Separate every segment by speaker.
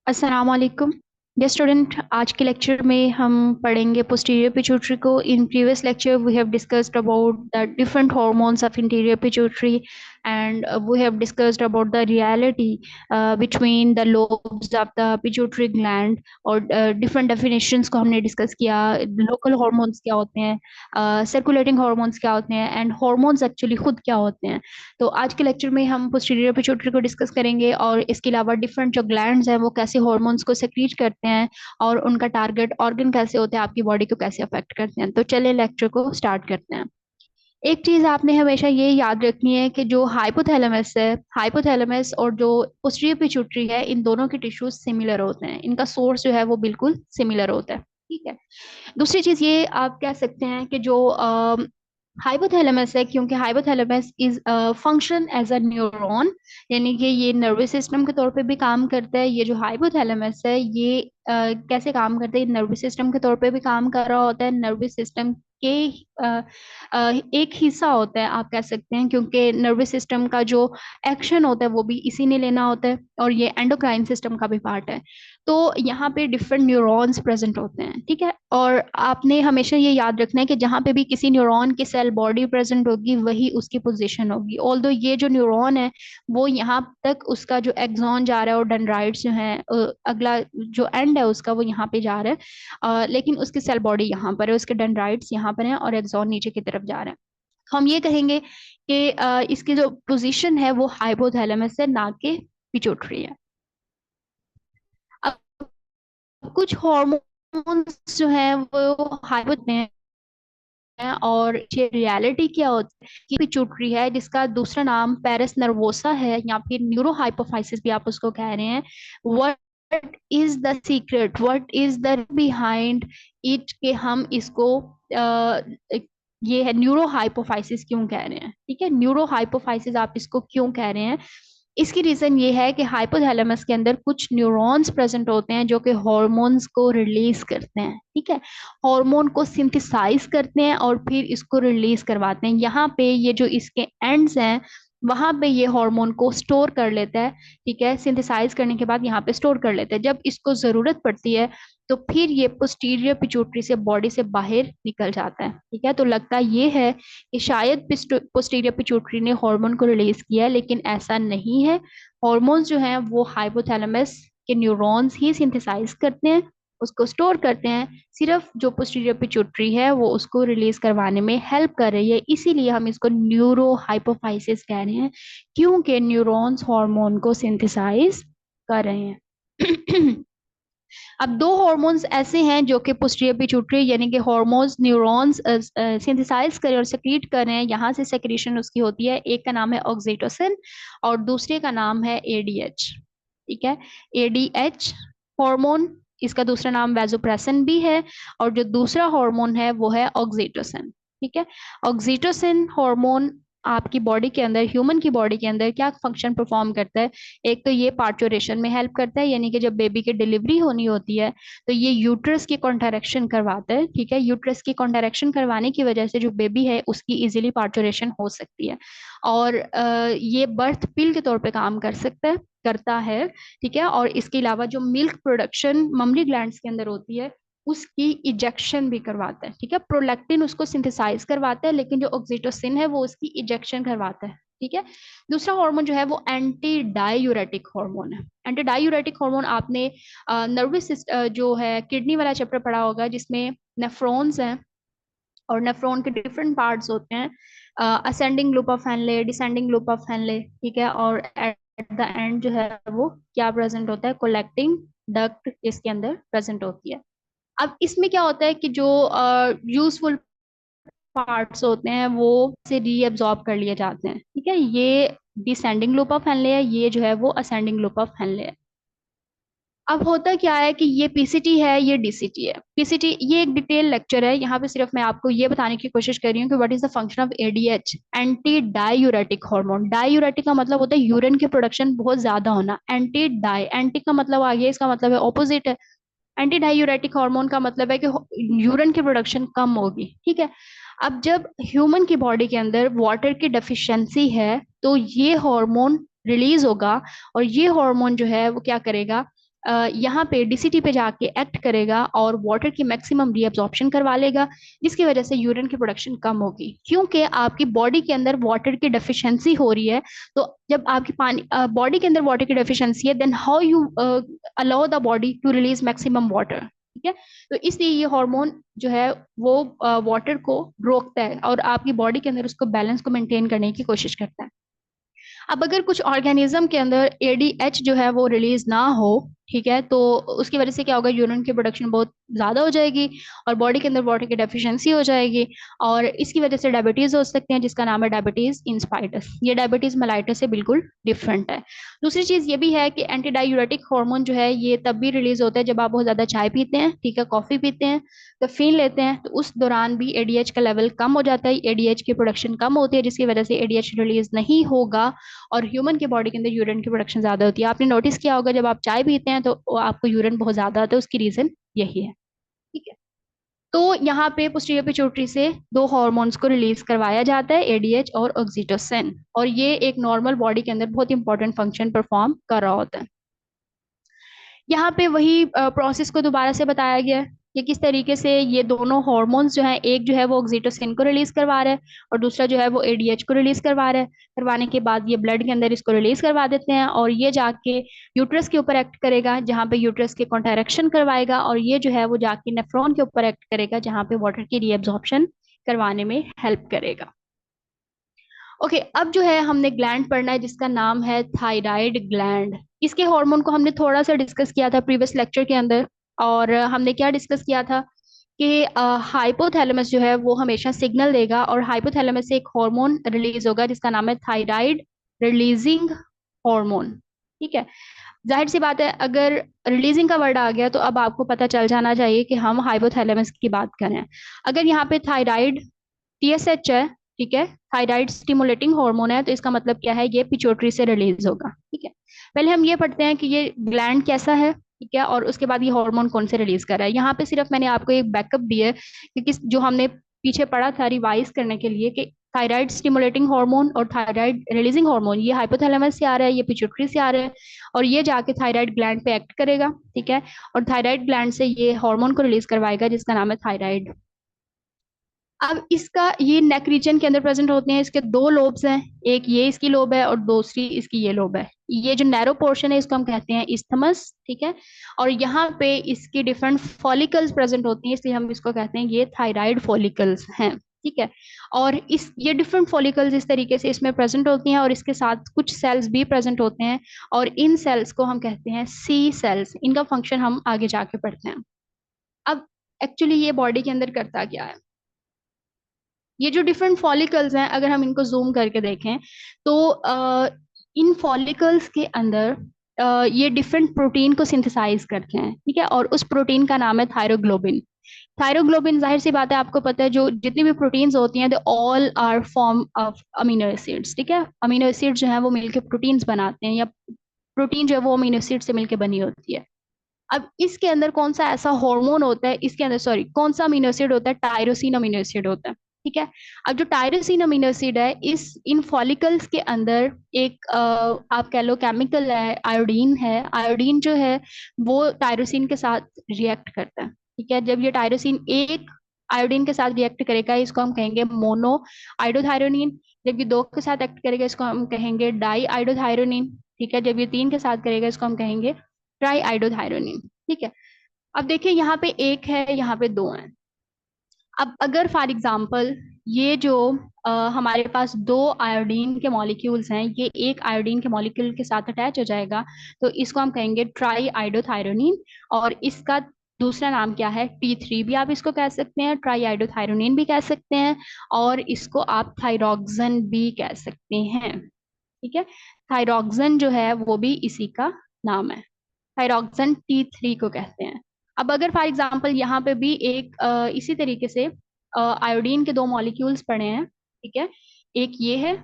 Speaker 1: अस्सलाम वालेकुम। Dear student, आज के लेक्चर में हम पढ़ेंगे पोस्टीरियर पिट्यूटरी को। In previous lecture we have discussed about the different hormones of anterior pituitary and we have discussed about the reality between the lobes of the pituitary gland और different definitions को हमने discuss किया। Local hormones क्या होते हैं, circulating hormones क्या होते हैं एंड हार्मोन्स एक्चुअली खुद क्या होते हैं। तो आज के लेक्चर में हम पोस्टीरियर पिट्यूटरी को डिस्कस करेंगे और इसके अलावा डिफरेंट जो ग्लैंड्स हैं वो कैसे हार्मोन्स को सेक्रीट करते हैं और उनका टारगेट ऑर्गन कैसे होते हैं, आपकी बॉडी को कैसे अफेक्ट करते हैं। तो चलिए लेक्चर को स्टार्ट करते हैं। एक चीज आपने हमेशा ये याद रखनी है कि जो हाइपोथैलेमस है, हाइपोथैलेमस और जो पोस्टीरियर पिट्यूटरी है, इन दोनों के टिश्यूज सिमिलर होते हैं। इनका सोर्स जो है वो बिल्कुल सिमिलर होता है। ठीक है। दूसरी चीज ये आप कह सकते हैं कि जो हाइपोथैलेमस है, क्योंकि hypothalamus is function as a neuron, यानी कि ये नर्वस सिस्टम के तौर पे भी काम करता है। ये जो हाइपोथैलेमस है ये कैसे काम करता है, नर्वस सिस्टम के तौर पे भी काम कर रहा होता है। नर्वस सिस्टम के अ, एक हिस्सा होता है आप कह सकते हैं, क्योंकि नर्वस सिस्टम का जो एक्शन होता है वो भी इसी ने लेना होता है और ये एंडोक्राइन सिस्टम का भी पार्ट है। तो यहाँ पे डिफरेंट न्यूरॉन्स प्रेजेंट होते हैं। ठीक है। और आपने हमेशा ये याद रखना है कि जहाँ पे भी किसी न्यूरॉन की सेल बॉडी प्रेजेंट होगी वही उसकी पोजीशन होगी। ऑल्दो ये जो न्यूरॉन है वो यहाँ तक उसका जो एक्सॉन जा रहा है और डेंड्राइट्स जो है, अगला जो एंड है उसका वो यहाँ पे जा रहा है, लेकिन उसकी सेल बॉडी यहाँ पर है, उसके डेंड्राइट्स यहाँ पर है और एक्सॉन नीचे की तरफ जा रहा है। तो हम ये कहेंगे कि इसकी जो पोजीशन है वो हाइपोथैलेमस है, ना कि पिट्यूटरी है। अब कुछ हार्मोन्स जो हैं वो हाइपो हैं और ये रियलिटी क्या होती है कि पिट्यूटरी है जिसका दूसरा नाम पेरिस नर्वोसा है या फिर न्यूरो हाइपोफाइसिस भी आप उसको कह रहे हैं। What is the secret, what is the behind it, कि हम इसको ये है न्यूरो हाइपोफाइसिस क्यों कह रहे हैं। ठीक है, न्यूरो हाइपोफाइसिस आप इसको क्यों कह रहे हैं, इसकी रीजन ये है कि हाइपोथैलेमस के अंदर कुछ न्यूरॉन्स प्रेजेंट होते हैं जो कि हॉर्मोन्स को रिलीज करते हैं। ठीक है, हार्मोन को सिंथेसाइज करते हैं और फिर इसको रिलीज करवाते हैं। यहाँ पे ये जो इसके एंड्स हैं वहां पे ये हार्मोन को स्टोर कर लेता है। ठीक है, सिंथेसाइज करने के बाद यहाँ पे स्टोर कर लेता है। जब इसको जरूरत पड़ती है तो फिर ये पोस्टीरियर पिट्यूटरी से बॉडी से बाहर निकल जाता है। ठीक है, तो लगता ये है कि शायद पोस्टीरियर पिट्यूटरी ने हार्मोन को रिलीज किया है, लेकिन ऐसा नहीं है। हार्मोन्स जो हैं वो हाइपोथैलेमस के न्यूरॉन्स ही सिंथेसाइज करते हैं, उसको स्टोर करते हैं। सिर्फ जो पोस्टीरियर पिट्यूटरी है वो उसको रिलीज करवाने में हेल्प कर रही है, इसीलिए हम इसको न्यूरो हाइपोफाइसिस कह रहे हैं, क्योंकि न्यूरॉन्स हार्मोन को सिंथेसाइज कर रहे हैं। अब दो हार्मोन्स ऐसे हैं जो कि पोस्टीरियर पिट्यूटरी यानी कि हार्मोन्स न्यूरॉन्स सिंथेसाइज करें और सेक्रीट करें, यहाँ से सेक्रीशन उसकी होती है। एक का नाम है ऑक्सीटोसिन और दूसरे का नाम है एडीएच। ठीक है, एडीएच हार्मोन, इसका दूसरा नाम वैसोप्रेसिन भी है, और जो दूसरा हार्मोन है वो है ऑक्सीटोसिन। ठीक है, ऑक्सीटोसिन हार्मोन आपकी बॉडी के अंदर, ह्यूमन की बॉडी के अंदर क्या फंक्शन परफॉर्म करता है। एक तो ये पार्चुरेशन में हेल्प करता है, यानी कि जब बेबी की डिलीवरी होनी होती है तो ये यूट्रस की कॉन्ट्रैक्शन करवाता है। ठीक है, यूट्रस की कॉन्ट्रैक्शन करवाने की वजह से जो बेबी है उसकी इजीली पार्चुरेशन हो सकती है और ये बर्थ पिल के तौर पे काम कर सकता है, करता है। ठीक है, और इसके अलावा जो मिल्क प्रोडक्शन ममरी ग्लैंड्स के अंदर होती है उसकी इजेक्शन भी करवाता है। ठीक है, प्रोलैक्टिन उसको सिंथेसाइज करवाता है, लेकिन जो ऑक्सीटोसिन है वो उसकी इजेक्शन करवाता है। ठीक है, दूसरा हार्मोन जो है वो एंटी डायूरेटिक हार्मोन है। एंटी डायूरेटिक हार्मोन आपने नर्वस जो है किडनी वाला चैप्टर पढ़ा होगा जिसमें नेफ्रॉन्स हैं और नेफ्रॉन के डिफरेंट पार्ट्स होते हैं, ascending loop of Henle, descending loop of Henle. ठीक है, और एट द एंड जो है वो क्या प्रेजेंट होता है, कोलेक्टिंग डक्ट इसके अंदर प्रेजेंट होती है। अब इसमें क्या होता है कि जो यूजफुल पार्ट्स होते हैं वो से रीअब्सॉर्ब कर लिए जाते हैं। ठीक है, ये डिसेंडिंग लूप ऑफ हेनले है, ये जो है वो असेंडिंग लूप ऑफ हेनले है। अब होता क्या है कि ये पीसीटी है, ये डीसीटी है। पीसीटी ये एक डिटेल लेक्चर है, यहाँ पे सिर्फ मैं आपको ये बताने की कोशिश कर रही हूँ कि what is the function of ADH, anti diuretic hormone. Diuretic का मतलब होता है यूरिन की प्रोडक्शन बहुत ज्यादा होना। एंटी डाई, एंटी का मतलब आ गया, इसका मतलब है ऑपोजिट है। एंटी डायूरेटिक हार्मोन का मतलब है कि यूरिन की प्रोडक्शन कम होगी। ठीक है, अब जब ह्यूमन की बॉडी के अंदर वाटर की डेफिशिएंसी है तो ये हार्मोन रिलीज होगा और ये हार्मोन जो है वो क्या करेगा, यहाँ पे डीसीटी पे जाके एक्ट करेगा और वाटर की मैक्सिमम रीअब्जॉर्प्शन करवा लेगा, जिसकी वजह से यूरिन की प्रोडक्शन कम होगी, क्योंकि आपकी बॉडी के अंदर वाटर की डेफिशिएंसी हो रही है। तो जब आपकी पानी बॉडी के अंदर वाटर की डेफिशिएंसी है, then how you allow the body to release maximum water. ठीक है, तो इसलिए ये हार्मोन जो है वो वाटर को रोकता है और आपकी बॉडी के अंदर उसको बैलेंस को मेंटेन करने की कोशिश करता है। अब अगर कुछ ऑर्गेनिज्म के अंदर एडीएच जो है वो रिलीज ना हो, ठीक है, तो उसकी वजह से क्या होगा, यूरिन की प्रोडक्शन बहुत ज्यादा हो जाएगी और बॉडी के अंदर वाटर की डेफिशिएंसी हो जाएगी, और इसकी वजह से डायबिटीज हो सकते हैं, जिसका नाम है डायबिटीज इंस्पाइटस। ये डायबिटीज मेलाइटस से बिल्कुल डिफरेंट है। दूसरी चीज ये भी है कि एंटी डायूरेटिक हार्मोन जो है ये तब भी रिलीज होता है जब आप बहुत ज्यादा चाय पीते हैं, ठीक है, कॉफी पीते हैं, कैफीन लेते हैं, तो उस दौरान भी एडीएच का लेवल कम हो जाता है, एडीएच की प्रोडक्शन कम होती है, जिसकी वजह से एडीएच रिलीज नहीं होगा और ह्यूमन के बॉडी के अंदर यूरिन की प्रोडक्शन ज्यादा होती है। आपने नोटिस किया होगा जब आप चाय पीते हैं तो आपको यूरिन बहुत ज्यादा आता है, उसकी रीजन यही है। ठीक है, तो यहाँ पे पोस्टीरियर पिट्यूटरी से दो हॉर्मोन्स को रिलीज करवाया जाता है, एडीएच और ऑक्सीटोसिन, और ये एक नॉर्मल बॉडी के अंदर बहुत इंपॉर्टेंट फंक्शन परफॉर्म कर रहा होता है। यहाँ पे वही प्रोसेस को दोबारा से बताया गया है कि किस तरीके से ये दोनों हार्मोन्स जो है, एक जो है वो ऑक्सीटोसिन को रिलीज करवा रहा है और दूसरा जो है वो एडीएच को रिलीज करवा रहा है। करवाने के बाद ये ब्लड के अंदर इसको रिलीज करवा देते हैं और ये जाके यूट्रस के ऊपर एक्ट करेगा, जहाँ पे यूट्रस के कॉन्ट्रैक्शन करवाएगा, और ये जो है वो जाके नेफ्रॉन के ऊपर एक्ट करेगा, जहाँ पे वाटर की रीअब्जॉर्प्शन करवाने में हेल्प करेगा। ओके, अब जो है हमने ग्लैंड पढ़ना है जिसका नाम है थायराइड ग्लैंड। इसके हार्मोन को हमने थोड़ा सा डिस्कस किया था प्रीवियस लेक्चर के अंदर, और हमने क्या डिस्कस किया था कि हाइपोथैलेमस जो है वो हमेशा सिग्नल देगा और हाइपोथैलेमस से एक हार्मोन रिलीज होगा जिसका नाम है थायराइड रिलीजिंग हार्मोन। ठीक है, जाहिर सी बात है अगर रिलीजिंग का वर्ड आ गया तो अब आपको पता चल जाना चाहिए कि हम हाइपोथैलेमस की बात करें। अगर यहाँ पे थायराइड टीएसएच है, ठीक है, थायराइड स्टिमुलेटिंग हार्मोन है, तो इसका मतलब क्या है, ये पिट्यूटरी से रिलीज होगा। ठीक है, पहले हम ये पढ़ते हैं कि ये ग्लैंड कैसा है, ठीक है, और उसके बाद ये हार्मोन कौन से रिलीज कर रहा है। यहाँ पे सिर्फ मैंने आपको एक बैकअप दिया है कि किस जो हमने पीछे पढ़ा था रिवाइज करने के लिए, कि थायराइड स्टिमुलेटिंग हार्मोन और थायराइड रिलीजिंग हार्मोन ये हाइपोथैलेमस से आ रहा है, ये पिट्यूटरी से आ रहा है, और ये जाके थायराइड ग्लैंड पे एक्ट करेगा। ठीक है, और थायराइड ग्लैंड से ये हार्मोन को रिलीज करवाएगा जिसका नाम है थायराइड। अब इसका ये नेक रीजन के अंदर प्रेजेंट होते हैं, इसके दो लोब्स हैं, एक ये इसकी लोब है और दूसरी इसकी ये लोब है। ये जो नैरो पोर्शन है इसको हम कहते हैं इस्थमस। ठीक है, और यहाँ पे इसकी डिफरेंट फॉलिकल्स प्रेजेंट होती हैं, इसलिए हम इसको कहते हैं ये थायराइड फॉलिकल्स हैं। ठीक है, और इस ये डिफरेंट फॉलिकल्स इस तरीके से इसमें प्रेजेंट होती हैं और इसके साथ कुछ सेल्स भी प्रेजेंट होते हैं, और इन सेल्स को हम कहते हैं सी सेल्स। इनका फंक्शन हम आगे जाके पढ़ते हैं। अब एक्चुअली ये बॉडी के अंदर करता क्या है, ये जो डिफरेंट फॉलिकल्स हैं अगर हम इनको जूम करके देखें तो इन फॉलिकल्स के अंदर ये डिफरेंट प्रोटीन को सिंथेसाइज करते हैं। ठीक है, और उस प्रोटीन का नाम है थायरोग्लोबिन। थायरोग्लोबिन, जाहिर सी बात है आपको पता है, जो जितनी भी प्रोटीन्स होती हैं they all are form of amino acids. ठीक है, अमीनो एसिड जो है वो मिलकर प्रोटीन्स बनाते हैं, या प्रोटीन जो है वो अमीनो एसिड से मिलकर बनी होती है। अब इसके अंदर कौन सा ऐसा हार्मोन होता है, इसके अंदर सॉरी कौन सा अमीनो एसिड होता है, टायरोसिन अमीनो एसिड होता है। ठीक है, अब जो टायरोसिन अमीनो एसिड है इस इन फॉलिकल्स के अंदर एक आप कह लो केमिकल है, आयोडीन है। आयोडीन जो है वो टायरोसिन के साथ रिएक्ट करता है। ठीक है, जब ये टायरोसिन एक आयोडीन के साथ रिएक्ट करेगा इसको हम कहेंगे मोनो आयोडोथायरोनिन। जब ये दो के साथ एक्ट करेगा इसको हम कहेंगे डाई आयोडोथायरोनिन। ठीक है, जब ये तीन के साथ करेगा इसको हम कहेंगे ट्राई आयोडोथायरोनिन। ठीक है, अब देखिए यहाँ पे एक है, यहाँ पे दो हैं। अब अगर फॉर एग्जांपल ये जो हमारे पास दो आयोडीन के मॉलिक्यूल्स हैं, ये एक आयोडीन के मॉलिक्यूल के साथ अटैच हो जाएगा, तो इसको हम कहेंगे ट्राई आयोडोथायरोनिन, और इसका दूसरा नाम क्या है, T3 भी आप इसको कह सकते हैं, ट्राई आयोडोथायरोनिन भी कह सकते हैं, और इसको आप थायरोक्सिन भी कह सकते हैं। ठीक है, थायरोक्सिन जो है वो भी इसी का नाम है, थायरोक्सिन T3 को कहते हैं। अब अगर फॉर एग्जांपल यहाँ पे भी एक इसी तरीके से आयोडीन के दो मॉलिक्यूल्स पड़े हैं, ठीक है, एक ये है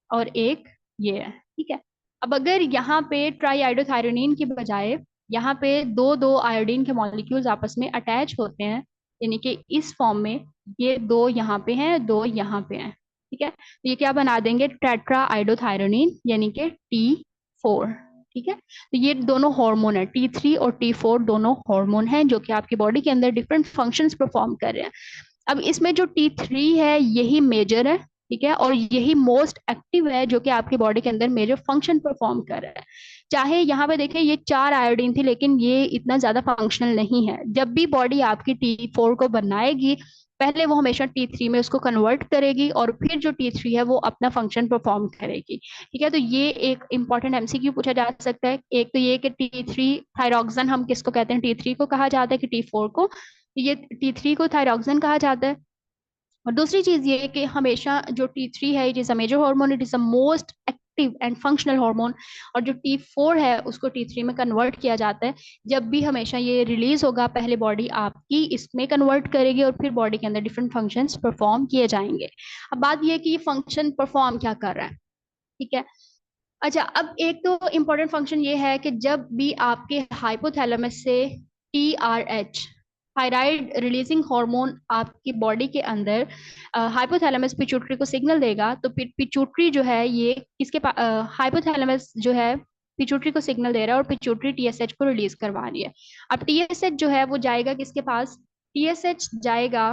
Speaker 1: और एक ये है। ठीक है, अब अगर यहाँ पे ट्राई आयोडोथायरोनिन की बजाय यहाँ पे दो दो आयोडीन के मॉलिक्यूल्स आपस में अटैच होते हैं, यानी कि इस फॉर्म में ये दो यहाँ पे हैं, दो यहाँ पे हैं। ठीक है, तो ये क्या बना देंगे, टेट्रा आयोडोथायरोनिन, यानी कि T4। ठीक है, तो ये दोनों हार्मोन है, T3 और T4 दोनों हार्मोन हैं जो कि आपकी बॉडी के अंदर डिफरेंट फंक्शंस परफॉर्म कर रहे हैं। अब इसमें जो T3 है यही मेजर है, ठीक है, और यही मोस्ट एक्टिव है जो कि आपकी बॉडी के अंदर मेजर फंक्शन परफॉर्म कर रहा है। चाहे यहाँ पे देखें ये 4 आयोडीन थी, लेकिन ये इतना ज्यादा फंक्शनल नहीं है। जब भी बॉडी आपकी T4 को बनाएगी, पहले वो हमेशा T3 में उसको कन्वर्ट करेगी और फिर जो T3 है वो अपना फंक्शन परफॉर्म करेगी। ठीक है, तो ये एक इंपॉर्टेंट एमसीक्यू पूछा जा सकता है। एक तो ये कि T3 थायरॉक्सिन हम किसको कहते हैं, T3 को कहा जाता है कि T4 को, ये T3 को थायरॉक्सिन कहा जाता है। और दूसरी चीज ये है कि हमेशा जो T3 है, it is a major hormone, it is a most active and functional hormone. और जो T4 है उसको T3 में कन्वर्ट किया जाता है। जब भी हमेशा ये रिलीज होगा, पहले बॉडी आपकी इसमें कन्वर्ट करेगी और फिर बॉडी के अंदर डिफरेंट फंक्शंस परफॉर्म किए जाएंगे। अब बात ये है कि ये फंक्शन परफॉर्म क्या कर रहा है। ठीक है, अच्छा, अब एक तो इम्पोर्टेंट फंक्शन ये है कि जब भी आपके हाइपोथैलेमस से TRH, थायराइड रिलीजिंग हार्मोन, आपकी बॉडी के अंदर हाइपोथैलेमस पिट्यूटरी को सिग्नल देगा, तो पिट्यूटरी जो है ये किसके पास, हाइपोथैलेमस जो है पिट्यूटरी को सिग्नल दे रहा है और पिट्यूटरी TSH को रिलीज करवा रही है। अब TSH जो है वो जाएगा किसके पास, TSH जाएगा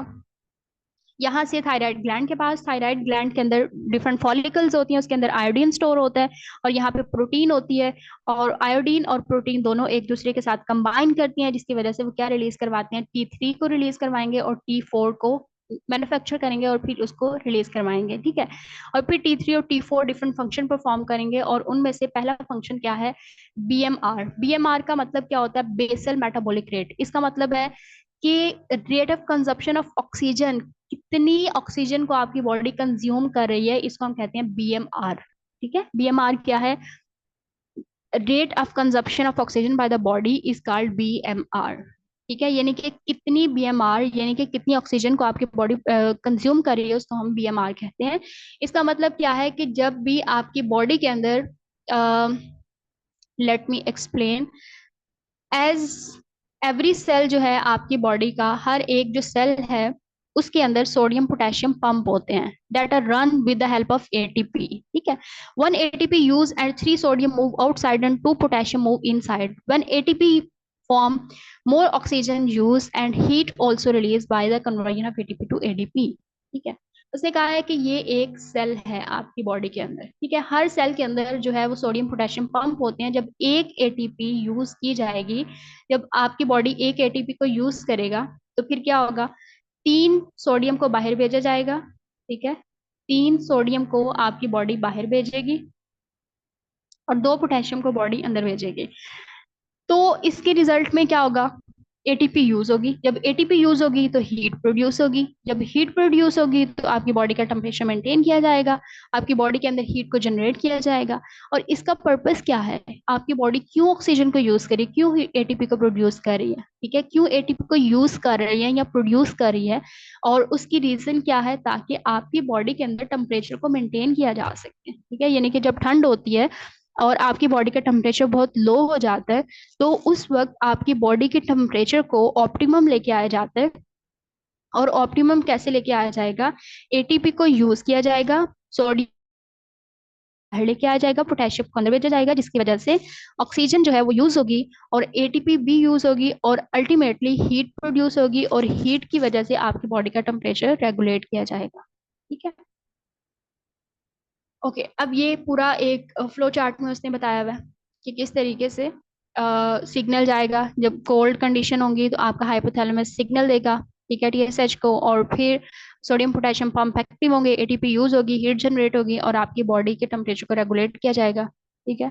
Speaker 1: यहाँ से थायराइड ग्लैंड के पास। थायराइड ग्लैंड के अंदर डिफरेंट फॉलिकल्स होती हैं, उसके अंदर आयोडीन स्टोर होता है और यहाँ पे प्रोटीन होती है। और आयोडीन और प्रोटीन दोनों एक दूसरे के साथ कंबाइन करती हैं, जिसकी वजह से वो क्या रिलीज करवाते हैं, T3 को रिलीज करवाएंगे और T4 को मैन्युफैक्चर करेंगे और फिर उसको रिलीज करवाएंगे। ठीक है, और फिर T3 और T4 डिफरेंट फंक्शन परफॉर्म करेंगे और उनमें से पहला फंक्शन क्या है, BMR। BMR का मतलब क्या होता है, बेसल मेटाबॉलिक रेट। इसका मतलब है कि rate of consumption of oxygen, कितनी ऑक्सीजन को आपकी बॉडी कंज्यूम कर रही है, इसको हम कहते हैं BMR। ठीक है, BMR क्या है, rate of consumption of oxygen by the body is called BMR। ठीक है, यानी कि कितनी BMR, यानी कि कितनी ऑक्सीजन को आपकी बॉडी कंज्यूम कर रही है, उसको हम BMR कहते हैं। इसका मतलब क्या है कि जब भी आपकी बॉडी के अंदर, let me explain, as every cell जो है आपकी बॉडी का, हर एक जो सेल है उसके अंदर सोडियम पोटेशियम पंप होते हैं that are run with the help of ATP। ठीक है, 1 ATP use and 3 sodium move outside and 2 potassium move inside. When ATP form, more oxygen use and heat also released by the conversion of ATP to ADP। ठीक है, उसने कहा है कि ये एक सेल है आपकी बॉडी के अंदर। ठीक है, हर सेल के अंदर जो है वो सोडियम पोटेशियम पंप होते हैं। जब एक ATP यूज की जाएगी, जब आपकी बॉडी एक ATP को यूज करेगा, तो फिर क्या होगा, 3 सोडियम को बाहर भेजा जाएगा। ठीक है, 3 सोडियम को आपकी बॉडी बाहर भेजेगी और 2 पोटेशियम को बॉडी अंदर भेजेगी। तो इसके रिजल्ट में क्या होगा, ATP यूज होगी। जब ATP यूज होगी तो हीट प्रोड्यूस होगी। जब हीट प्रोड्यूस होगी तो आपकी बॉडी का टेम्परेचर मेंटेन किया जाएगा, आपकी बॉडी के अंदर हीट को जनरेट किया जाएगा। और इसका पर्पस क्या है, आपकी बॉडी क्यों ऑक्सीजन को यूज करी, क्यों ATP को प्रोड्यूस कर रही है, ठीक है, क्यों ATP को यूज कर रही है या प्रोड्यूस कर रही है, और उसकी रीजन क्या है, ताकि आपकी बॉडी के अंदर टेम्परेचर को मेंटेन किया जा सके। ठीक है, यानी कि जब ठंड होती है और आपकी बॉडी का टेम्परेचर बहुत लो हो जाता है, तो उस वक्त आपकी बॉडी के टेम्परेचर को ऑप्टिमम लेके आया जाता है। और ऑप्टिमम कैसे लेके आया जाएगा, ATP को यूज किया जाएगा, सोडियम बाहर लेके आया जाएगा, पोटेशियम को अंदर भेजा जाएगा, जिसकी वजह से ऑक्सीजन जो है वो यूज होगी और ATP भी यूज होगी और अल्टीमेटली हीट प्रोड्यूस होगी और हीट की वजह से आपकी बॉडी का टेम्परेचर रेगुलेट किया जाएगा। ठीक है, ओके, अब ये पूरा एक फ्लो चार्ट में उसने बताया हुआ है कि किस तरीके से सिग्नल जाएगा। जब कोल्ड कंडीशन होंगी तो आपका हाइपोथैलेमस सिग्नल देगा, ठीक है, TSH को, और फिर सोडियम पोटेशियम पंप एक्टिव होंगे, ATP यूज होगी, हीट जनरेट होगी और आपकी बॉडी के टेम्परेचर को रेगुलेट किया जाएगा। ठीक है,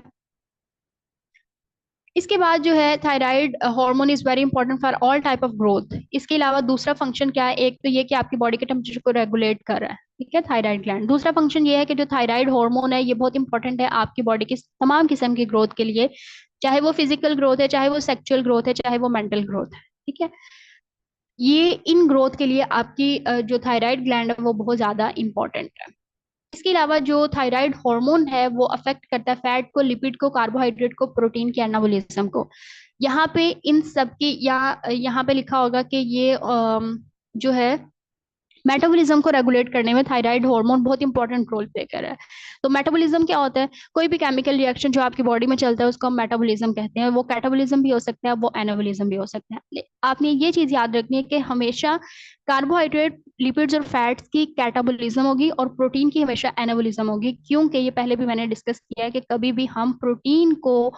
Speaker 1: इसके बाद जो है thyroid hormone is very important for all type of growth. इसके अलावा दूसरा फंक्शन क्या है, एक तो ये कि आपकी बॉडी के टेम्परेचर को रेगुलेट कर रहा है, ठीक है, थायराइड ग्लैंड। दूसरा फंक्शन ये है कि जो थायराइड हार्मोन है ये बहुत इंपॉर्टेंट है आपकी बॉडी की तमाम किस्म की ग्रोथ के लिए, चाहे वो फिजिकल ग्रोथ है, चाहे वो सेक्सुअल ग्रोथ है, चाहे वो मेंटल ग्रोथ है। ठीक है, ये इन ग्रोथ के लिए आपकी जो थायराइड ग्लैंड है वो बहुत ज्यादा इंपॉर्टेंट है। इसके अलावा जो थायराइड हार्मोन है वो अफेक्ट करता है फैट को, लिपिड को, कार्बोहाइड्रेट को, प्रोटीन के, एनाबोलिज्म को। यहाँ पे इन सब की, यहाँ यहाँ पे लिखा होगा कि ये जो है मेटाबॉलिज्म को रेगुलेट करने में थायराइड हार्मोन बहुत इंपॉर्टेंट रोल प्ले कर रहा है। तो मेटाबॉलिज्म क्या होता है? कोई भी केमिकल रिएक्शन जो आपकी बॉडी में चलता है उसको हम मेटाबॉलिज्म कहते हैं। वो कैटाबॉलिज्म भी हो सकता है, वो एनाबॉलिज्म भी हो सकता है। आपने ये चीज याद रखनी है कि हमेशा कार्बोहाइड्रेट, लिपिड्स और फैट्स की कैटाबॉलिज्म होगी और प्रोटीन की हमेशा एनाबॉलिज्म होगी, क्योंकि ये पहले भी मैंने डिस्कस किया है कि कभी भी हम प्रोटीन को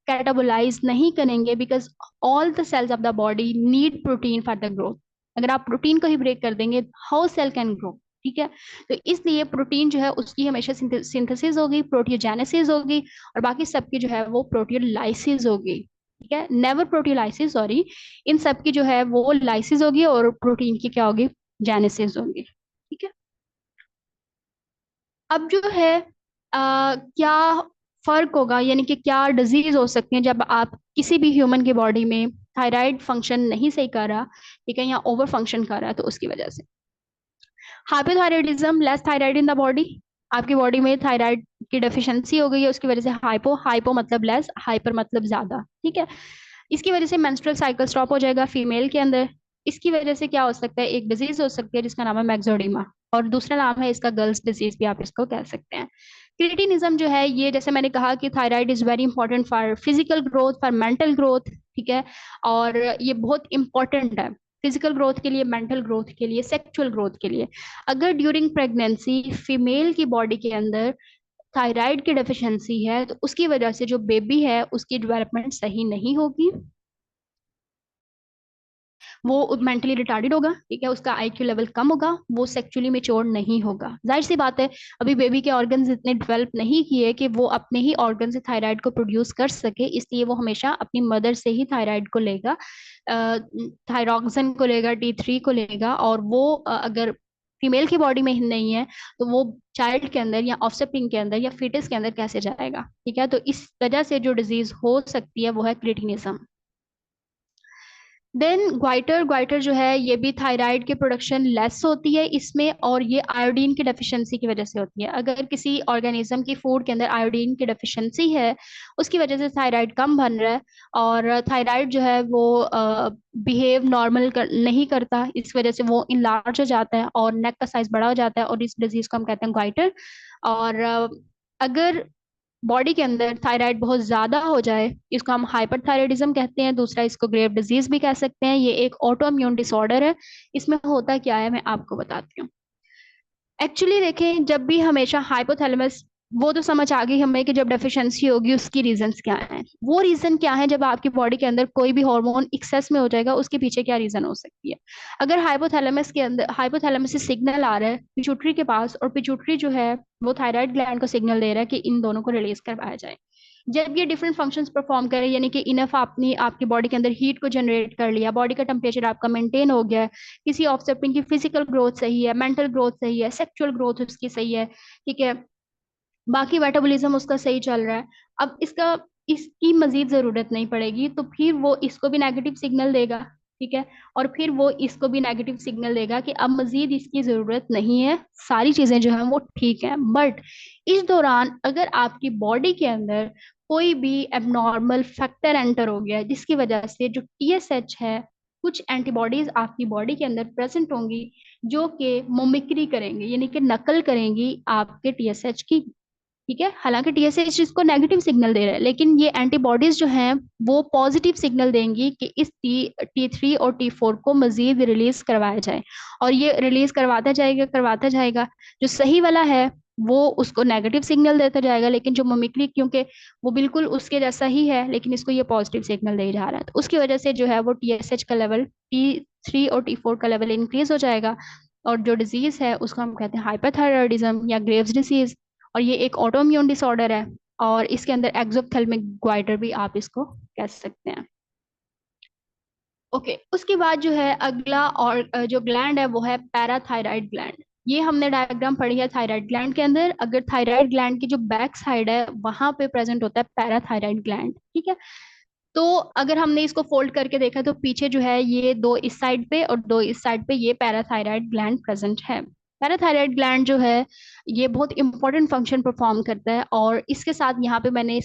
Speaker 1: कैटाबोलाइज नहीं करेंगे, because all the cells of the body need protein for the growth. अगर आप प्रोटीन को ही ब्रेक कर देंगे, हाउ सेल कैन ग्रो? ठीक है। तो इसलिए प्रोटीन जो है उसकी हमेशा सिंथेसिस होगी, प्रोटियोजेनेसिस होगी, और बाकी सबकी जो है वो प्रोटियोलाइसिस होगी। ठीक है, नेवर प्रोटियोलाइसिस, सॉरी। इन सब की जो है वो लाइसिस होगी और प्रोटीन की क्या होगी? जेनेसिस होगी। ठीक है। अब जो है क्या फर्क होगा, यानी कि क्या डिजीज हो सकती है जब आप किसी भी ह्यूमन की बॉडी में थायराइड फंक्शन नहीं सही कर रहा, ठीक है, या ओवर फंक्शन कर रहा है, तो उसकी वजह से hypothyroidism, less thyroid in the body. आपकी बॉडी में थायराइड की डेफिशिएंसी हो गई है, उसकी वजह से हाइपो, हाइपो मतलब लेस, हाइपर मतलब ज्यादा। ठीक है। इसकी वजह से मेंस्ट्रुअल साइकिल स्टॉप हो जाएगा फीमेल के अंदर। इसकी वजह से क्या हो सकता है? एक डिजीज हो सकती है जिसका नाम है मैक्सोडिमा, और दूसरा नाम है इसका गर्ल्स डिजीज भी आप इसको कह सकते हैं। क्रिटिनिज्म जो है, ये जैसे मैंने कहा कि thyroid is very important for physical growth, for mental growth. ठीक है। और ये बहुत इंपॉर्टेंट है फिजिकल ग्रोथ के लिए, मेंटल ग्रोथ के लिए, सेक्सुअल ग्रोथ के लिए। अगर ड्यूरिंग प्रेगनेंसी फीमेल की बॉडी के अंदर थायराइड की डेफिशिएंसी है, तो उसकी वजह से जो बेबी है उसकी डेवलपमेंट सही नहीं होगी, वो मेंटली रिटार्डेड होगा। ठीक है, उसका आईक्यू लेवल कम होगा, वो सेक्सुअली मेच्योर नहीं होगा। जाहिर सी बात है, अभी बेबी के ऑर्गन्स इतने डेवलप नहीं किए कि वो अपने ही ऑर्गन से थायराइड को प्रोड्यूस कर सके, इसलिए वो हमेशा अपनी मदर से ही थायराइड को लेगा, थायरॉक्सिन को लेगा, T3 को लेगा, और वो अगर फीमेल की बॉडी में ही नहीं है, तो वो चाइल्ड के अंदर या ऑफस्प्रिंग के अंदर या फीटस के अंदर कैसे जाएगा? ठीक है, तो इस वजह से जो डिजीज हो सकती है वो है क्रिटिनिज्म। देन ग्वाइटर, ग्वाइटर जो है ये भी थायराइड की प्रोडक्शन लेस होती है इसमें, और ये आयोडीन की डेफिशिएंसी की वजह से होती है। अगर किसी ऑर्गेनिज्म की फूड के अंदर आयोडीन की डेफिशिएंसी है, उसकी वजह से थायराइड कम बन रहा है, और थायराइड जो है वो बिहेव नॉर्मल नहीं करता, इस वजह से वो इनलार्ज हो जाता है और नेक का साइज बड़ा हो जाता है, और इस डिजीज को हम कहते हैं ग्वाइटर। और अगर बॉडी के अंदर थायराइड बहुत ज्यादा हो जाए, इसको हम हाइपरथायराइडिज्म कहते हैं। दूसरा इसको ग्रेव डिजीज भी कह सकते हैं। ये एक ऑटो इम्यून डिसऑर्डर है। इसमें होता क्या है मैं आपको बताती हूँ। एक्चुअली देखें, जब भी हमेशा हाइपोथैलेमस, वो तो समझ आ गई हमें कि जब डेफिशिएंसी होगी उसकी रीजंस क्या हैं। वो रीजन क्या है? जब आपकी बॉडी के अंदर कोई भी हार्मोन एक्सेस में हो जाएगा, उसके पीछे क्या रीजन हो सकती है? अगर हाइपोथैलेमस के अंदर, हाइपोथैलेमस से सिग्नल आ रहा है पिट्यूटरी के पास, और पिट्यूटरी जो है वो थायराइड ग्लैंड को सिग्नल दे रहा है कि इन दोनों को रिलीज करवाया जाए। जब ये डिफरेंट फंक्शंस परफॉर्म करें, यानी कि इनफ आपने आपकी बॉडी के अंदर हीट को जनरेट कर लिया, बॉडी का टेम्परेचर आपका मेंटेन हो गया है, किसी ऑफस्प्रिंग की फिजिकल ग्रोथ सही है, मेंटल ग्रोथ सही है, सेक्सुअल ग्रोथ उसकी सही है, ठीक है, बाकी मेटाबॉलिज्म उसका सही चल रहा है, अब इसका, इसकी मजीद जरूरत नहीं पड़ेगी, तो फिर वो इसको भी नेगेटिव सिग्नल देगा। ठीक है। और फिर वो इसको भी नेगेटिव सिग्नल देगा कि अब मजीद इसकी जरूरत नहीं है, सारी चीजें जो है वो ठीक है। बट इस दौरान अगर आपकी बॉडी के अंदर कोई भी एबनॉर्मल फैक्टर एंटर हो गया, जिसकी वजह से जो TSH है, कुछ एंटीबॉडीज आपकी बॉडी के अंदर प्रेजेंट होंगी जो कि मोमिक्री करेंगे, यानी कि नकल करेंगी आपके TSH की। ठीक है, हालांकि TSH इसको नेगेटिव सिग्नल दे रहा है, लेकिन ये एंटीबॉडीज जो हैं वो पॉजिटिव सिग्नल देंगी कि इस T3 और T4 को मजीद रिलीज करवाया जाए, और ये रिलीज करवाता जाएगा। जो सही वाला है वो उसको नेगेटिव सिग्नल देता जाएगा, लेकिन जो ममिक्री, क्योंकि वो बिल्कुल उसके जैसा ही है, लेकिन इसको ये पॉजिटिव सिग्नल दे जा रहा है, तो उसकी वजह से जो है वो TSH का लेवल, T3 और T4 का लेवल इंक्रीज हो जाएगा, और जो डिजीज है उसको हम कहते हैं हाइपरथायराइडिज्म या ग्रेव्स डिसीज। और ये एक ऑटोइम्यून डिसऑर्डर है, और इसके अंदर एक्सोप्थेल्मिक ग्वाइटर भी आप इसको कह सकते हैं। ओके, उसके बाद जो है अगला, और जो ग्लैंड है वो है पैराथायराइड ग्लैंड। ये हमने डायग्राम पढ़ी है थायराइड ग्लैंड के अंदर। अगर थायराइड ग्लैंड की जो बैक साइड है वहां पे प्रेजेंट होता है पैराथायराइड ग्लैंड। ठीक है। तो अगर हमने इसको फोल्ड करके देखा तो पीछे जो है ये दो इस साइड पे और दो इस साइड पे ये पैराथायराइड ग्लैंड प्रेजेंट है। पैराथायराइड ग्लैंड जो है ये बहुत इंपॉर्टेंट फंक्शन परफॉर्म करता है, और इसके साथ यहाँ पे मैंने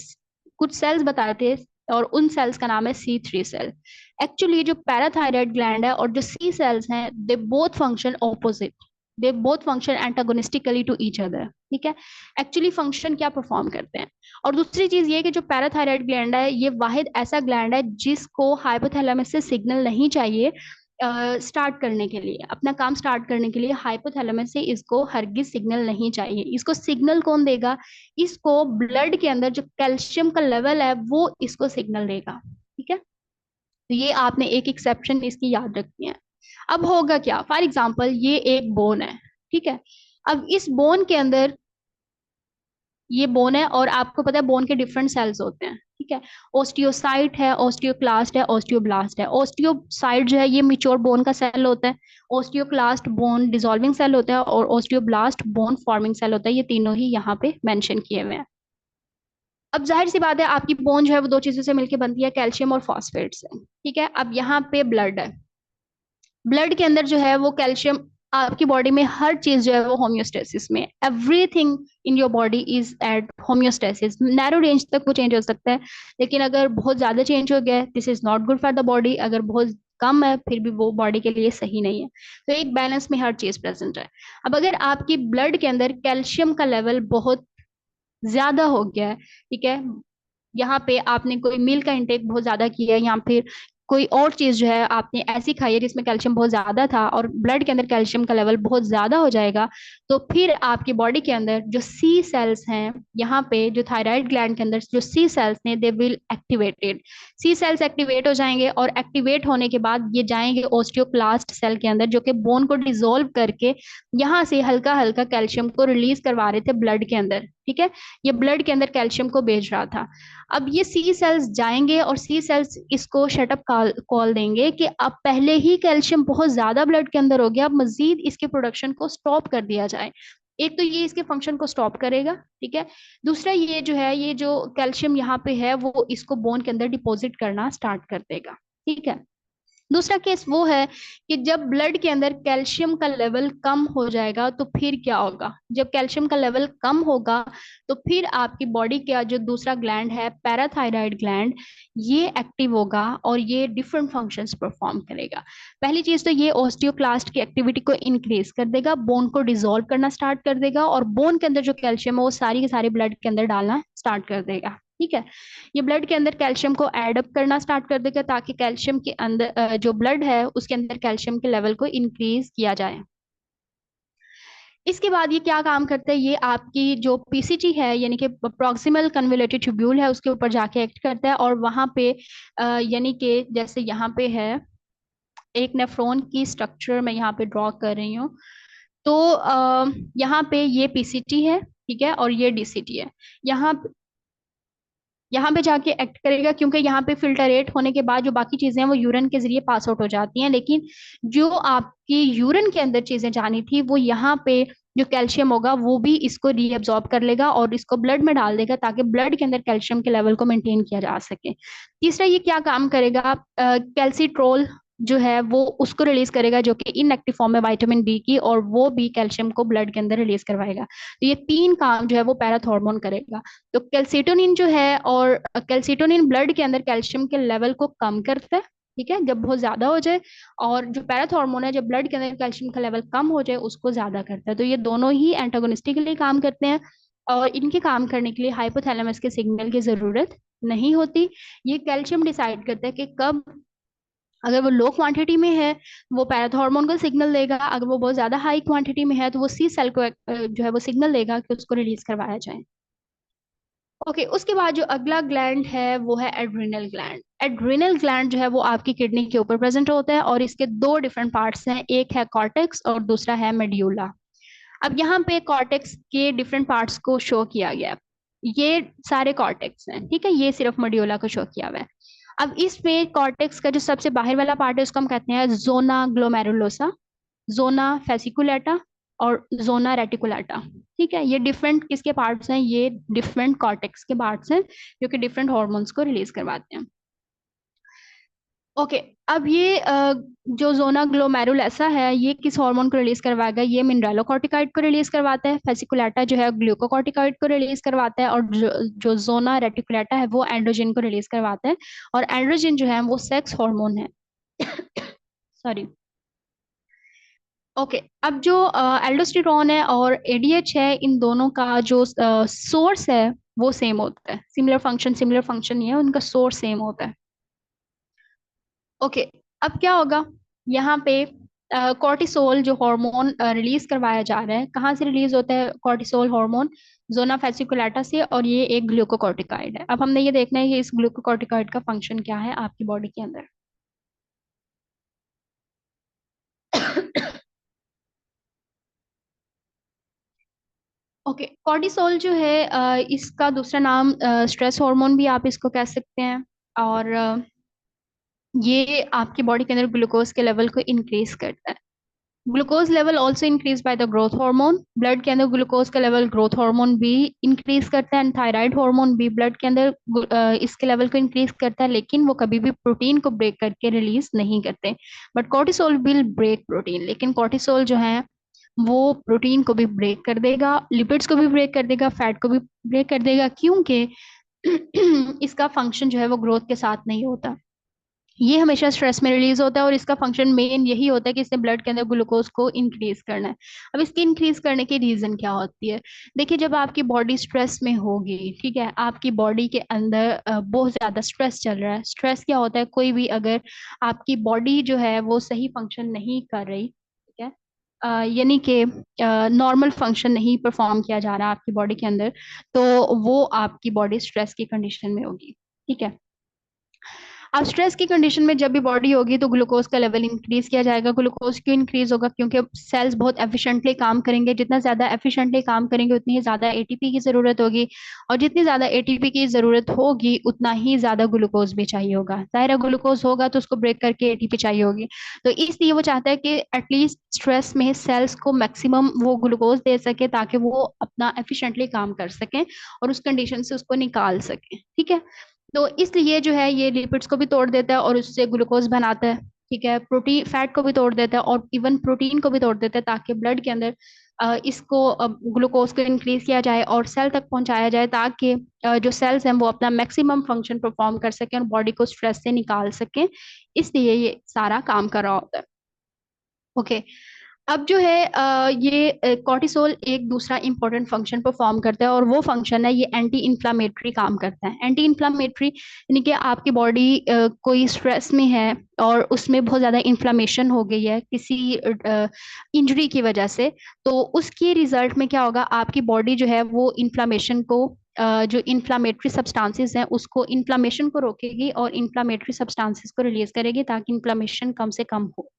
Speaker 1: कुछ सेल्स बताए थे, और उन सेल्स का नाम है C3 सेल। एक्चुअली जो पैराथायराइड ग्लैंड है और जो C सेल्स हैं, they both function opposite, they both function antagonistically to each other. ठीक है, एक्चुअली फंक्शन क्या परफॉर्म करते हैं। और दूसरी चीज ये कि जो पैराथायराइड ग्लैंड है, ये वाहिद ऐसा ग्लैंड है जिसको हाइपोथैलेमस से सिग्नल नहीं चाहिए स्टार्ट करने के लिए, अपना काम स्टार्ट करने के लिए हाइपोथैलेमस से इसको हरगिज सिग्नल नहीं चाहिए। इसको सिग्नल कौन देगा, इसको ब्लड के अंदर जो कैल्शियम का लेवल है वो इसको सिग्नल देगा। ठीक है, तो ये आपने एक एक्सेप्शन इसकी याद रखनी है। अब होगा क्या, फॉर एग्जाम्पल ये एक बोन है। ठीक है, अब इस बोन के अंदर, ये बोन है और आपको पता है बोन के डिफरेंट सेल्स होते हैं। ठीक है, ओस्टियोसाइट है, ओस्टियोक्लास्ट है, ओस्टियोब्लास्ट है। ओस्टियोसाइट जो है ये मिच्योर बोन का सेल होता है, ओस्टियोक्लास्ट बोन डिसॉल्विंग सेल होता है, और ओस्टियोब्लास्ट बोन फॉर्मिंग सेल होता है। ये तीनों ही यहाँ पे मेंशन किए हुए हैं। अब जाहिर सी बात है, आपकी बोन जो है वो दो चीजों से मिलकर बनती है, कैल्शियम और फॉस्फेट से। ठीक है, अब यहाँ पे ब्लड है, ब्लड के अंदर जो है वो कैल्शियम, आपकी बॉडी में हर चीज जो है वो होम्योस्टेसिस में, everything in your body is at homeostasis. Narrow range तक वो चेंज हो सकता है, लेकिन अगर बहुत ज्यादा चेंज हो गया है, this is not good for the body. अगर बहुत कम है फिर भी वो बॉडी के लिए सही नहीं है। तो एक बैलेंस में हर चीज प्रेजेंट है। अब अगर आपकी ब्लड के अंदर कैल्शियम का लेवल बहुत ज्यादा हो गया है, ठीक है, यहाँ पे आपने कोई मील का इंटेक बहुत ज्यादा किया है, या फिर कोई और चीज जो है आपने ऐसी खाई है जिसमें कैल्शियम बहुत ज्यादा था, और ब्लड के अंदर कैल्शियम का लेवल बहुत ज्यादा हो जाएगा, तो फिर आपकी बॉडी के अंदर जो सी सेल्स हैं, यहाँ पे जो थायराइड ग्लैंड के अंदर जो सी सेल्स हैं, they will activated. C cells activate हो जाएंगे, और एक्टिवेट होने के बाद ये जाएंगे ओस्टियोक्लास्ट सेल के अंदर, जो कि बोन को डिसोल्व करके यहाँ से हल्का हल्का कैल्शियम को रिलीज करवा रहे थे ब्लड के अंदर। ठीक है, ये ब्लड के अंदर कैल्शियम को भेज रहा था। अब ये सी सेल्स जाएंगे और सी सेल्स इसको शटअप कॉल देंगे कि अब पहले ही कैल्शियम बहुत ज्यादा ब्लड के अंदर हो गया, अब मजीद इसके प्रोडक्शन को स्टॉप कर दिया जाए। एक तो ये इसके फंक्शन को स्टॉप करेगा। ठीक है, दूसरा ये जो है, ये जो कैल्शियम यहाँ पे है वो इसको बोन के अंदर डिपॉजिट करना स्टार्ट कर देगा। ठीक है, दूसरा केस वो है कि जब ब्लड के अंदर कैल्शियम का लेवल कम हो जाएगा तो फिर क्या होगा। जब कैल्शियम का लेवल कम होगा तो फिर आपकी बॉडी का जो दूसरा ग्लैंड है, पैराथायराइड ग्लैंड, ये एक्टिव होगा और ये डिफरेंट फंक्शंस परफॉर्म करेगा। पहली चीज तो ये ओस्टियोक्लास्ट की एक्टिविटी को इंक्रीज कर देगा, बोन को डिसॉल्व करना स्टार्ट कर देगा, और बोन के अंदर जो कैल्शियम है वो सारी के सारे ब्लड के अंदर डालना स्टार्ट कर देगा। ठीक है, ये ब्लड के अंदर कैल्शियम को एड अप करना स्टार्ट कर देगा, ताकि कैल्शियम के अंदर जो ब्लड है उसके अंदर कैल्शियम के लेवल को इंक्रीज किया जाए। इसके बाद ये क्या काम करता है, ये आपकी जो पीसीटी है, यानी कि प्रॉक्सिमल कन्वोल्यूटेड ट्यूब्यूल है, उसके ऊपर जाके एक्ट करता है, और वहां पे यानी कि जैसे यहाँ पे है एक नेफ्रॉन की स्ट्रक्चर मैं यहाँ पे ड्रॉ कर रही हूँ। तो यहाँ पे ये पीसीटी है, ठीक है, और ये डीसीटी है। यहाँ यहाँ पे जाके एक्ट करेगा, क्योंकि यहाँ पे फिल्टरेट होने के बाद जो बाकी चीजें हैं वो यूरिन के जरिए पास आउट हो जाती हैं, लेकिन जो आपकी यूरिन के अंदर चीजें जानी थी वो यहाँ पे जो कैल्शियम होगा वो भी इसको रीअब्सॉर्ब कर लेगा और इसको ब्लड में डाल देगा, ताकि ब्लड के अंदर कैल्शियम के लेवल को मेंटेन किया जा सके। तीसरा ये क्या काम करेगा, कैल्सिट्रोल जो है वो उसको रिलीज करेगा, जो कि इनएक्टिव फॉर्म है विटामिन बी की, और वो भी कैल्शियम को ब्लड के अंदर रिलीज करवाएगा। तो ये तीन काम जो है वो पैराथॉर्मोन करेगा। तो कैल्सिटोनिन जो है, और कैल्सिटोनिन ब्लड के अंदर कैल्शियम के लेवल को कम करता है। ठीक है, जब बहुत ज्यादा हो जाए, और जो पैराथॉर्मोन है जब ब्लड के अंदर कैल्शियम का लेवल कम हो जाए उसको ज्यादा करता है। तो ये दोनों ही एंटागोनिस्टिकली काम करते हैं, और इनके काम करने के लिए हाइपोथैलेमस के सिग्नल की जरूरत नहीं होती। ये कैल्शियम डिसाइड करता है कि कब, अगर वो लो क्वांटिटी में है वो पैराथॉर्मोन को सिग्नल देगा, अगर वो बहुत ज्यादा हाई क्वांटिटी में है तो वो सी सेल को जो है वो सिग्नल देगा कि उसको रिलीज करवाया जाए। ओके, उसके बाद जो अगला ग्लैंड है वो है एड्रिनल ग्लैंड। एड्रिनल ग्लैंड जो है वो आपकी किडनी के ऊपर प्रेजेंट होता है, और इसके दो डिफरेंट पार्ट्स हैं, एक है कॉर्टेक्स और दूसरा है मेड्यूला। अब यहाँ पे कॉर्टेक्स के डिफरेंट पार्ट्स को शो किया गया है, ये सारे कॉर्टेक्स हैं। ठीक है, ये सिर्फ मेड्यूला को शो किया हुआ है। अब इसमें कॉर्टेक्स का जो सबसे बाहर वाला पार्ट है उसको हम कहते हैं जोना ग्लोमेरुलोसा, जोना फेसिकुलेटा, और जोना रेटिकुलेटा। ठीक है, ये डिफरेंट किसके पार्ट्स हैं, ये डिफरेंट कॉर्टेक्स के पार्ट्स हैं जो कि डिफरेंट हॉर्मोन्स को रिलीज करवाते हैं। ओके। अब ये जो जोना ग्लोमेरुलसा है, ये किस हार्मोन को रिलीज करवाएगा? ये मिनरलोकॉर्टिकॉइड को रिलीज करवाता है। फेसिकुलेटा जो है ग्लूकोकॉर्टिकॉइड को रिलीज करवाता है। और जो जोना रेटिकुलेटा है वो एंड्रोजन को रिलीज करवाता है। और एंड्रोजन जो है वो सेक्स हार्मोन है। सॉरी। ओके। अब जो एल्डोस्टेरोन है और एडीएच है, इन दोनों का जो सोर्स है वो सेम होता है। सिमिलर फंक्शन ही है, उनका सोर्स सेम होता है। ओके। अब क्या होगा यहाँ पे? कॉर्टिसोल जो हार्मोन रिलीज करवाया जा रहा है, कहाँ से रिलीज होता है कॉर्टिसोल हार्मोन? जोना फेसिकुलेटा से। और ये एक ग्लूकोकॉर्टिकॉइड है। अब हमने ये देखना है कि इस ग्लूकोकॉर्टिकॉइड का फंक्शन क्या है आपकी बॉडी के अंदर। ओके। कॉर्टिसोल जो है इसका दूसरा नाम स्ट्रेस हार्मोन भी आप इसको कह सकते हैं। और ये आपकी बॉडी के अंदर ग्लूकोज के लेवल को इंक्रीज करता है। Glucose level also increase by the growth hormone. Blood के अंदर ग्लूकोज का लेवल ग्रोथ हार्मोन भी इंक्रीज करता है। एंड थायराइड हार्मोन भी ब्लड के अंदर इसके लेवल को इंक्रीज करता है, लेकिन वो कभी भी प्रोटीन को ब्रेक करके रिलीज नहीं करते। But cortisol will break protein. लेकिन कॉर्टिसोल जो है वो प्रोटीन को भी ब्रेक कर देगा, लिपिड्स को भी ब्रेक कर देगा, फैट को भी ब्रेक कर देगा, क्योंकि इसका फंक्शन जो है वो ग्रोथ के साथ नहीं होता। ये हमेशा स्ट्रेस में रिलीज होता है और इसका फंक्शन मेन यही होता है कि इसने ब्लड के अंदर ग्लूकोज को इंक्रीज करना है। अब इसके इंक्रीज करने की रीजन क्या होती है? देखिए, जब आपकी बॉडी स्ट्रेस में होगी, ठीक है, आपकी बॉडी के अंदर बहुत ज्यादा स्ट्रेस चल रहा है। स्ट्रेस क्या होता है? कोई भी अगर आपकी बॉडी जो है वो सही फंक्शन नहीं कर रही, ठीक है, यानी कि नॉर्मल फंक्शन नहीं परफॉर्म किया जा रहा आपकी बॉडी के अंदर, तो वो आपकी बॉडी स्ट्रेस की कंडीशन में होगी। ठीक है। अब स्ट्रेस की कंडीशन में जब भी बॉडी होगी तो ग्लूकोज का लेवल इंक्रीज किया जाएगा। ग्लूकोज क्यों इंक्रीज होगा? क्योंकि सेल्स बहुत एफिशिएंटली काम करेंगे। जितना ज्यादा एफिशिएंटली काम करेंगे उतनी ही ज्यादा एटीपी की जरूरत होगी। और जितनी ज्यादा एटीपी की जरूरत होगी उतना ही ज्यादा ग्लूकोज भी चाहिए होगा। जाहिर है, ग्लूकोज होगा तो उसको ब्रेक करके एटीपी चाहिए होगी। तो इसलिए वो चाहता है कि एटलीस्ट स्ट्रेस में सेल्स को मैक्सिमम वो ग्लूकोज दे सके ताकि वो अपना एफिशिएंटली काम कर सकें और उस कंडीशन से उसको निकाल सकें। ठीक है। तो इसलिए जो है ये लिपिड्स को भी तोड़ देता है और उससे ग्लूकोज बनाता है। ठीक है। प्रोटीन फैट को भी तोड़ देता है और इवन प्रोटीन को भी तोड़ देता है ताकि ब्लड के अंदर इसको ग्लूकोज को इंक्रीज किया जाए और सेल तक पहुंचाया जाए, ताकि जो सेल्स हैं वो अपना मैक्सिमम फंक्शन परफॉर्म कर सकें और बॉडी को स्ट्रेस से निकाल सकें। इसलिए ये सारा काम कर रहा होता है। ओके। अब जो है ये कॉर्टिसोल एक दूसरा इंपॉर्टेंट फंक्शन परफॉर्म करता है और वो फंक्शन है, ये एंटी इंफ्लामेटरी काम करता है। एंटी इंफ्लामेटरी यानी कि आपकी बॉडी कोई स्ट्रेस में है और उसमें बहुत ज़्यादा इन्फ्लामेशन हो गई है किसी इंजरी की वजह से, तो उसके रिजल्ट में क्या होगा? आपकी बॉडी जो है वो इन्फ्लामेशन को जो इन्फ्लामेटरी सब्सटेंसेस हैं उसको इन्फ्लामेशन को रोकेगी और इन्फ्लामेटरी सब्सटेंसेस को रिलीज करेगी ताकि इन्फ्लामेशन कम से कम हो।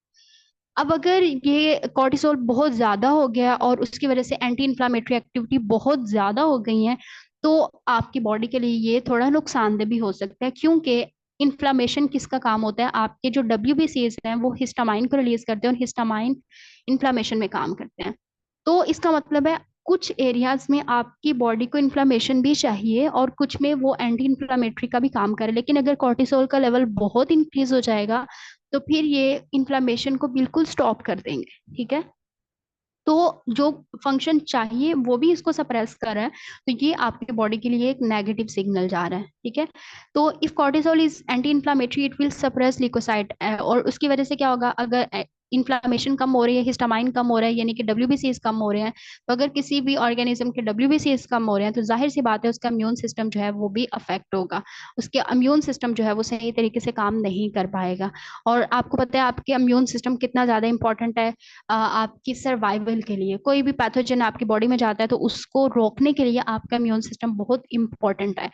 Speaker 1: अब अगर ये कॉर्टिसोल बहुत ज्यादा हो गया और उसकी वजह से एंटी इन्फ्लामेटरी एक्टिविटी बहुत ज्यादा हो गई है, तो आपकी बॉडी के लिए ये थोड़ा नुकसानदेह भी हो सकता है, क्योंकि इन्फ्लामेशन किसका काम होता है? आपके जो डब्ल्यूबीसीज हैं वो हिस्टामाइन को रिलीज करते हैं और हिस्टामाइन इन्फ्लामेशन में काम करते हैं। तो इसका मतलब है कुछ एरियाज में आपकी बॉडी को इन्फ्लामेशन भी चाहिए और कुछ में वो एंटी इन्फ्लामेटरी का भी काम करे। लेकिन अगर कॉर्टिसोल का लेवल बहुत इंक्रीज हो जाएगा तो फिर ये इन्फ्लामेशन को बिल्कुल स्टॉप कर देंगे। ठीक है। तो जो फंक्शन चाहिए वो भी इसको सप्रेस कर रहा है। तो ये आपके बॉडी के लिए एक नेगेटिव सिग्नल जा रहा है। ठीक है। तो if cortisol is anti inflammatory it will suppress leucocyte, और उसकी वजह से क्या होगा? अगर इन्फ्लामेशन कम हो रही है, हिस्टामाइन कम हो रहा है, यानी कि डब्ल्यूबीसीज कम हो रहे हैं, तो अगर किसी भी ऑर्गेनिज्म के डब्ल्यूबीसीज कम हो रहे हैं तो जाहिर सी बात है उसका इम्यून सिस्टम जो है वो भी अफेक्ट होगा। उसके इम्यून सिस्टम जो है वो सही तरीके से काम नहीं कर पाएगा। और आपको पता है आपके इम्यून सिस्टम कितना ज्यादा इंपॉर्टेंट है आपकी सर्वाइवल के लिए। कोई भी पैथोजन आपकी बॉडी में जाता है तो उसको रोकने के लिए आपका इम्यून सिस्टम बहुत इंपॉर्टेंट है।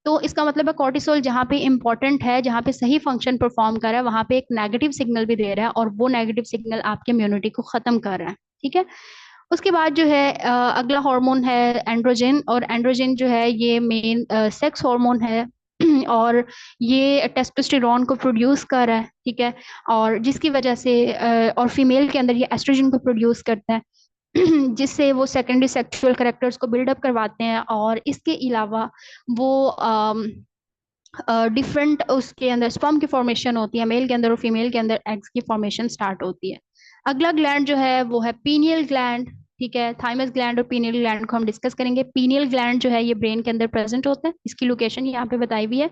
Speaker 1: तो इसका मतलब है कॉर्टिसोल जहाँ पे इंपॉर्टेंट है, जहाँ पे सही फंक्शन परफॉर्म कर रहा है, वहां पे एक नेगेटिव सिग्नल भी दे रहा है और वो नेगेटिव सिग्नल आपके इम्यूनिटी को खत्म कर रहा है। ठीक है। उसके बाद जो है अगला हार्मोन है एंड्रोजन। और एंड्रोजन जो है ये मेन सेक्स हार्मोन है और ये टेस्टोस्टेरोन को प्रोड्यूस कर रहा है। ठीक है। और जिसकी वजह से और फीमेल के अंदर ये एस्ट्रोजन को प्रोड्यूस करता है जिससे वो सेकेंडरी सेक्सुअल कैरेक्टर्स को बिल्डअप करवाते हैं। और इसके अलावा वो डिफरेंट उसके अंदर स्पर्म की फॉर्मेशन होती है, मेल के अंदर और फीमेल के अंदर एग्स की फॉर्मेशन स्टार्ट होती है। अगला ग्लैंड जो है वो है पीनियल ग्लैंड। ठीक है, थाइमस ग्लैंड और पीनियल ग्लैंड को हम डिस्कस करेंगे। पीनियल ग्लैंड जो है ये ब्रेन के अंदर प्रेजेंट होता है, इसकी लोकेशन यहाँ पे बताई हुई है।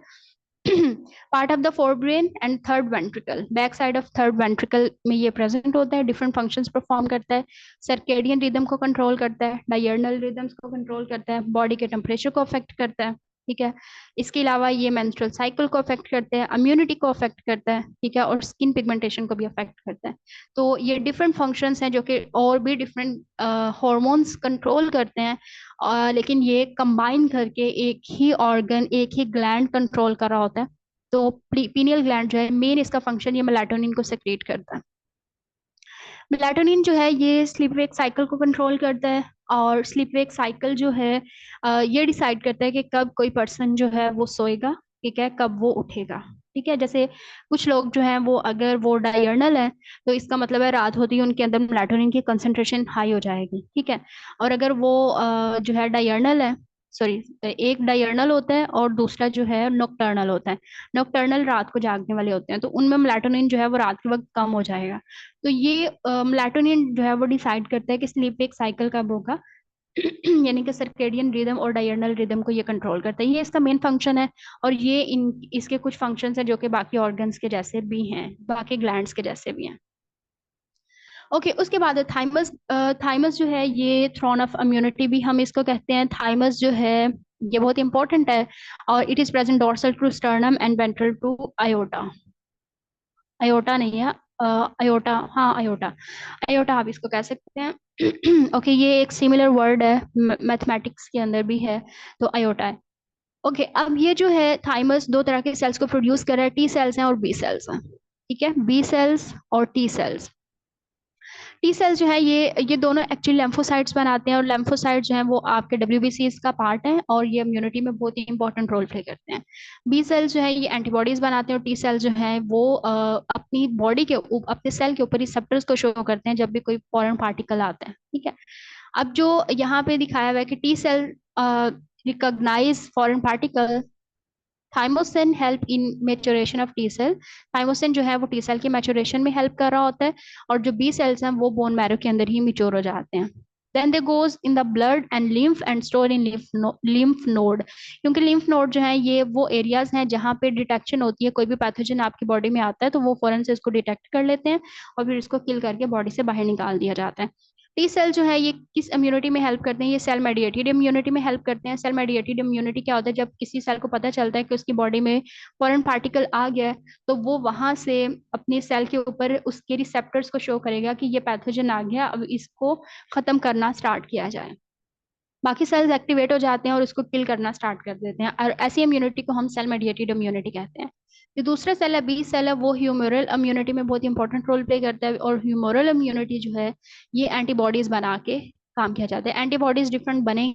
Speaker 1: Part of the fore brain and third ventricle, back side of third ventricle में ये प्रेजेंट होता है, डिफरेंट फंक्शंस परफॉर्म करता है। सर्केडियन रिदम को कंट्रोल करता है, डायर्नल रिदम्स को कंट्रोल करता है, बॉडी के टेम्परेचर को अफेक्ट करता है। ठीक है, इसके अलावा ये मेंस्ट्रुअल साइकिल को अफेक्ट करते हैं, इम्यूनिटी को अफेक्ट करता है। ठीक है, और स्किन पिगमेंटेशन को भी अफेक्ट करता है। तो ये डिफरेंट फंक्शंस हैं जो कि और भी डिफरेंट हॉर्मोन्स कंट्रोल करते हैं, लेकिन ये कंबाइन करके एक ही ऑर्गन, एक ही ग्लैंड कंट्रोल कर रहा होता है। तो पीनियल ग्लैंड जो है मेन इसका फंक्शन ये मेलाटोनिन को सेक्रेट करता है। मेलाटोनिन जो है ये स्लीप वेक साइकिल को कंट्रोल करता है, और स्लीप वेक साइकिल जो है ये डिसाइड करता है कि कब कोई पर्सन जो है वो सोएगा, ठीक है, कब वो उठेगा। ठीक है, जैसे कुछ लोग जो हैं वो अगर वो डायर्नल है तो इसका मतलब है रात होती है उनके अंदर मेलाटोनिन की कंसंट्रेशन हाई हो जाएगी। ठीक है, और अगर वो जो है डायर्नल है, सॉरी, एक डायर्नल होता है और दूसरा जो है नोक्टर्नल होता है। नोक्टर्नल रात को जागने वाले होते हैं, तो उनमें मेलाटोनिन जो है वो रात के वक्त कम हो जाएगा। तो ये मेलाटोनिन जो है वो डिसाइड करता है कि स्लीप एक साइकिल कब होगा। यानी कि सर्केडियन रिदम और डायर्नल रिदम को ये कंट्रोल करता है, ये इसका मेन फंक्शन है। और ये इन इसके कुछ फंक्शंस हैं जो कि बाकी ऑर्गन्स के जैसे भी हैं, बाकी ग्लैंड्स के जैसे भी हैं। ओके, उसके बाद है थाइमस। थाइमस जो है ये थ्रोन ऑफ इम्यूनिटी भी हम इसको कहते हैं। थाइमस जो है ये बहुत इंपॉर्टेंट है, और it is present dorsal to sternum and ventral to aorta. Aorta नहीं है, अयोटा, हाँ अयोटा। अयोटा आप इसको कह सकते हैं। ओके, ये एक सिमिलर वर्ड है, मैथमेटिक्स के अंदर भी है, तो अयोटा है। ओके, अब ये जो है थाइमस दो तरह के सेल्स को प्रोड्यूस कर रहा है, टी सेल्स हैं और बी सेल्स हैं। ठीक है, बी सेल्स और टी सेल्स। टी सेल्स जो है ये दोनों एक्चुअली लेम्फोसाइट्स बनाते हैं, और लेम्फोसाइट जो है वो आपके डब्ल्यूबीसीज का पार्ट है, और ये इम्यूनिटी में बहुत ही इंपॉर्टेंट रोल प्ले करते हैं। बी सेल्स जो है ये एंटीबॉडीज बनाते हैं, और टी सेल्स जो है वो अपनी बॉडी के अपने सेल के ऊपर रिसेप्टर्स को शो करते हैं जब भी कोई फॉरेन पार्टिकल आता है। ठीक है, अब जो यहाँ पे दिखाया हुआ है कि T cell recognise foreign particle, thymosin help in maturation of T cell. Thymosin जो है वो टी सेल की मैचुरेशन में हेल्प कर रहा होता है, और जो बी सेल्स हैं वो बोन मैरो के अंदर ही मिच्योर हो जाते हैं। Then they goes in the blood and lymph and store in lymph node. क्योंकि लिम्फ नोड जो है ये वो एरियाज हैं जहाँ पे डिटेक्शन होती है, कोई भी पैथोजन आपकी बॉडी में आता है तो वो फौरन से इसको डिटेक्ट कर लेते हैं, और फिर इसको किल करके बॉडी से बाहर निकाल दिया जाता है। टी सेल जो है ये किस इम्यूनिटी में हेल्प करते हैं, ये सेल मेडिएटेड इम्यूनिटी में हेल्प करते हैं। सेल मेडिएटेड इम्यूनिटी क्या होता है, जब किसी सेल को पता चलता है कि उसकी बॉडी में फॉरेन पार्टिकल आ गया है, तो वो वहां से अपनी सेल के ऊपर उसके रिसेप्टर्स को शो करेगा कि ये पैथोजन आ गया, अब इसको खत्म करना स्टार्ट किया जाए। बाकी सेल्स एक्टिवेट हो जाते हैं और उसको किल करना स्टार्ट कर देते हैं, और ऐसी इम्यूनिटी को हम सेल मेडिएटेड इम्यूनिटी कहते हैं। जो दूसरा सेल है, बी सेल है, वो ह्यूमोरल इम्यूनिटी में बहुत इंपॉर्टेंट रोल प्ले करता है, और ह्यूमोरल इम्यूनिटी जो है ये एंटीबॉडीज बना के काम किया जाता है। एंटीबॉडीज डिफरेंट बने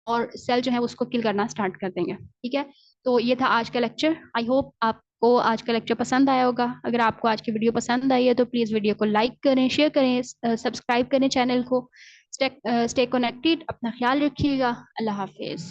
Speaker 1: और सेल जो है उसको किल करना स्टार्ट कर देंगे। ठीक है, तो ये था आज का लेक्चर। आई होप आपको आज का लेक्चर पसंद आया होगा। अगर आपको आज की वीडियो पसंद आई है तो प्लीज़ वीडियो को लाइक करें, शेयर करें, सब्सक्राइब करें चैनल को। स्टे कनेक्टेड, अपना ख्याल रखिएगा। अल्लाह हाफिज।